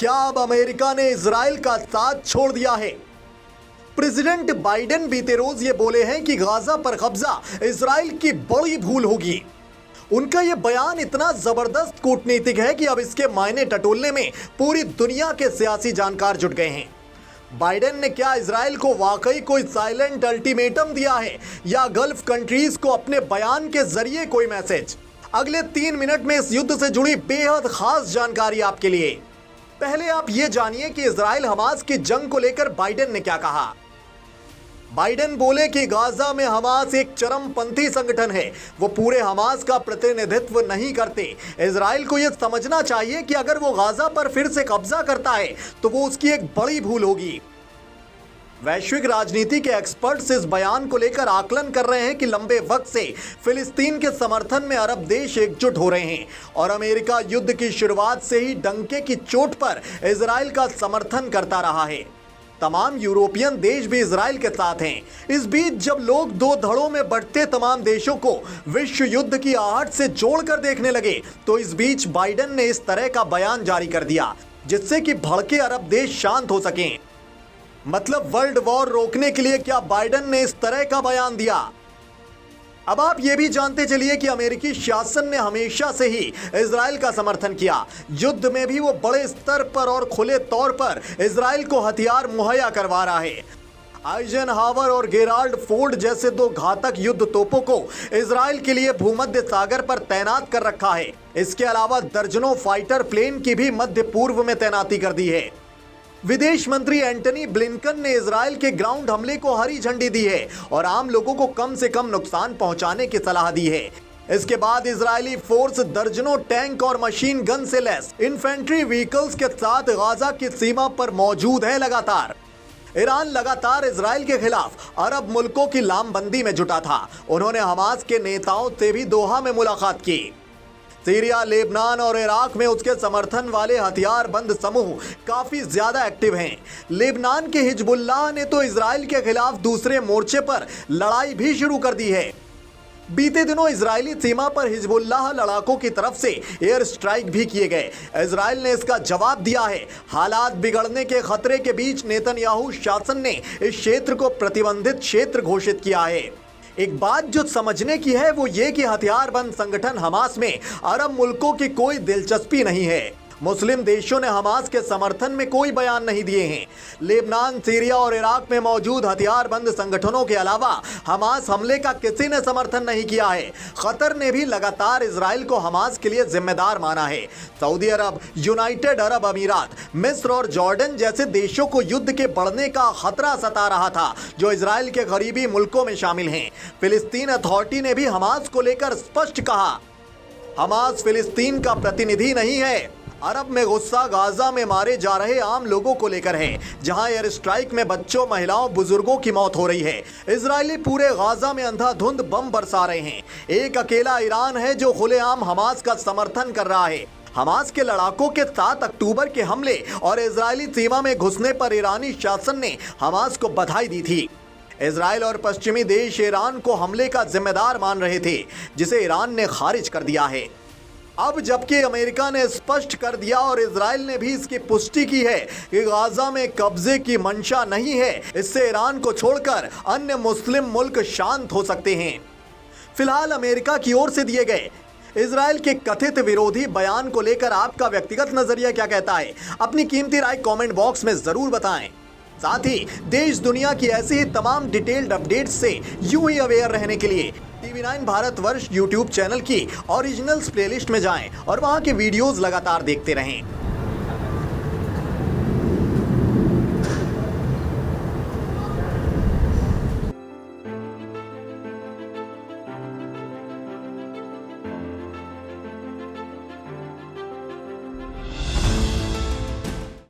क्या अब अमेरिका ने इजराइल का साथ छोड़ दिया है? प्रेसिडेंट बाइडेन बीते रोज ये बोले हैं कि गाजा पर कब्जा इजराइल की बड़ी भूल होगी। उनका यह बयान इतना जबरदस्त कूटनीतिक है कि अब इसके मायने टटोलने में पूरी दुनिया के सियासी जानकार जुट गए हैं। बाइडेन ने क्या इजराइल को वाकई कोई साइलेंट अल्टीमेटम दिया है या गल्फ कंट्रीज को अपने बयान के जरिए कोई मैसेज? अगले 3 मिनट में इस युद्ध से जुड़ी बेहद खास जानकारी आपके लिए। पहले आप ये जानिए कि इजराइल हमास की जंग को लेकर बाइडेन ने क्या कहा। बाइडेन बोले कि गाजा में हमास एक चरमपंथी संगठन है, वो पूरे हमास का प्रतिनिधित्व नहीं करते। इजराइल को यह समझना चाहिए कि अगर वो गाजा पर फिर से कब्जा करता है तो वो उसकी एक बड़ी भूल होगी। वैश्विक राजनीति के एक्सपर्ट्स इस बयान को लेकर आकलन कर रहे हैं कि लंबे वक्त से फिलिस्तीन के समर्थन में अरब देश एकजुट हो रहे हैं और अमेरिका युद्ध की शुरुआत से ही डंके की चोट पर इजराइल का समर्थन करता रहा है। तमाम यूरोपियन देश भी इजराइल के साथ हैं। इस बीच जब लोग दो धड़ों में बढ़ते तमाम देशों को विश्व युद्ध की आहट से जोड़कर देखने लगे तो इस बीच बाइडेन ने इस तरह का बयान जारी कर दिया जिससे कि भड़के अरब देश शांत हो सकें। मतलब वर्ल्ड वॉर रोकने के लिए क्या बाइडेन ने इस तरह का बयान दिया? अब आप ये भी जानते चलिए कि अमेरिकी शासन ने हमेशा से ही इजराइल का समर्थन किया। युद्ध में भी वो बड़े स्तर पर और खुले तौर पर इजराइल को हथियार मुहैया करवा रहा है। आइजनहावर और गेराल्ड फोर्ड जैसे 2 घातक युद्ध तोपों को इजराइल के लिए भूमध्य सागर पर तैनात कर रखा है। इसके अलावा दर्जनों फाइटर प्लेन की भी मध्य पूर्व में तैनाती कर दी है। विदेश मंत्री एंटनी ब्लिंकन ने इजराइल के ग्राउंड हमले को हरी झंडी दी है और आम लोगों को कम से कम नुकसान पहुंचाने की सलाह दी है। इसके बाद इजरायली फोर्स दर्जनों टैंक और मशीन गन से लैस इन्फेंट्री व्हीकल्स के साथ गाजा की सीमा पर मौजूद है। लगातार ईरान लगातार इजराइल के खिलाफ अरब मुल्कों की लामबंदी में जुटा था। उन्होंने हमास के नेताओं से भी दोहा में मुलाकात की। सीरिया, लेबनान और इराक में उसके समर्थन वाले हथियारबंद समूह काफी ज्यादा एक्टिव हैं। लेबनान के हिजबुल्लाह ने तो इजराइल के खिलाफ दूसरे मोर्चे पर लड़ाई भी शुरू कर दी है। बीते दिनों इजरायली सीमा पर हिजबुल्लाह लड़ाकों की तरफ से एयर स्ट्राइक भी किए गए। इजराइल ने इसका जवाब दिया है। हालात बिगड़ने के खतरे के बीच नेतन्याहू शासन ने इस क्षेत्र को प्रतिबंधित क्षेत्र घोषित किया है। एक बात जो समझने की है वो ये कि हथियारबंद संगठन हमास में अरब मुल्कों की कोई दिलचस्पी नहीं है। मुस्लिम देशों ने हमास के समर्थन में कोई बयान नहीं दिए हैं। लेबनान, सीरिया और इराक में मौजूद हथियारबंद संगठनों के अलावा हमास हमले का किसी ने समर्थन नहीं किया है। कतर ने भी लगातार इजराइल को हमास के लिए जिम्मेदार माना है। सऊदी अरब, यूनाइटेड अरब अमीरात, मिस्र और जॉर्डन जैसे देशों को युद्ध के बढ़ने का खतरा सता रहा था जो इजराइल के करीबी मुल्कों में शामिल हैं। फिलिस्तीन अथॉरिटी ने भी हमास को लेकर स्पष्ट कहा, हमास फिलिस्तीन का प्रतिनिधि नहीं है। अरब में गुस्सा गाजा में मारे जा रहे आम लोगों को लेकर है, जहां एयर स्ट्राइक में बच्चों, महिलाओं, बुजुर्गों की मौत हो रही है। इजरायली पूरे गाजा में अंधाधुंध बम बरसा रहे हैं। एक अकेला ईरान है जो खुलेआम हमास का समर्थन कर रहा है। हमास के लड़ाकों के 7 अक्टूबर के हमले और इजरायली सीमा में घुसने पर ईरानी शासन ने हमास को बधाई दी थी। इजराइल और पश्चिमी देश ईरान को हमले का जिम्मेदार मान रहे थे, जिसे ईरान ने खारिज कर दिया है। अब जबकि अमेरिका ने स्पष्ट कर दिया और इजराइल ने भी इसकी पुष्टि की है कि गाजा में कब्जे की मंशा नहीं है, इससे ईरान को छोड़कर अन्य मुस्लिम मुल्क शांत हो सकते हैं। फिलहाल अमेरिका की ओर से दिए गए इजराइल के कथित विरोधी बयान को लेकर आपका व्यक्तिगत नजरिया क्या कहता है? अपनी कीमती राय कमेंट बॉक्स में जरूर बताएं। साथ ही देश दुनिया की ऐसी ही तमाम डिटेल्ड अपडेट्स से यूं ही अवेयर रहने के लिए TV9 भारतवर्ष YouTube चैनल की ओरिजिनल्स प्लेलिस्ट में जाएं और वहां के वीडियोस लगातार देखते रहें।